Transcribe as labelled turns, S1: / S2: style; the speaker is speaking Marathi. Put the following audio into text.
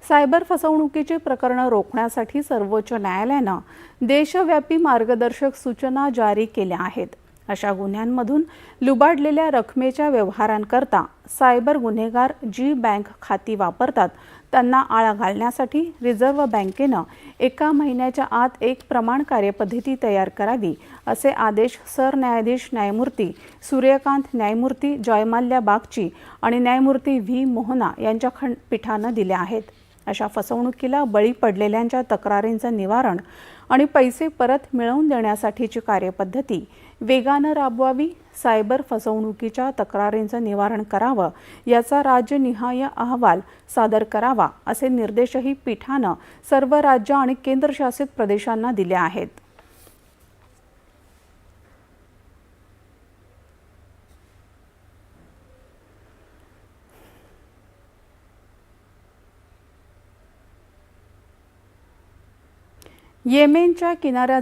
S1: सायबर फसवणुकीची प्रकरणं रोखण्यासाठी सर्वोच्च न्यायालयानं देशव्यापी मार्गदर्शक सूचना जारी केल्या आहेत. अशा गुन्ह्यांमधून लुबाडलेल्या रकमेच्या व्यवहारांकरता सायबर गुन्हेगार जी बँक खाती वापरतात त्यांना आळा घालण्यासाठी रिझर्व्ह बँकेनं 1 महिन्याच्या आत एक प्रमाण कार्यपद्धती तयार करावी, असे आदेश सरन्यायाधीश न्यायमूर्ती सूर्यकांत, न्यायमूर्ती जयमाल्या बागची आणि न्यायमूर्ती व्ही मोहना यांच्या खंडपीठानं दिले आहेत. अशा फसवणुकीला बळी पडलेल्यांच्या तक्रारींचं निवारण आणि पैसे परत मिळवून देण्यासाठीची कार्यपद्धती वेगानं राबवावी, सायबर फसवणुकीच्या तक्रारींचं निवारण करावं, याचा राज्यनिहाय अहवाल सादर करावा, असे निर्देशही पीठानं सर्व राज्य आणि केंद्रशासित प्रदेशांना दिले आहेत. येमेनच्या किनाऱ्याजवळ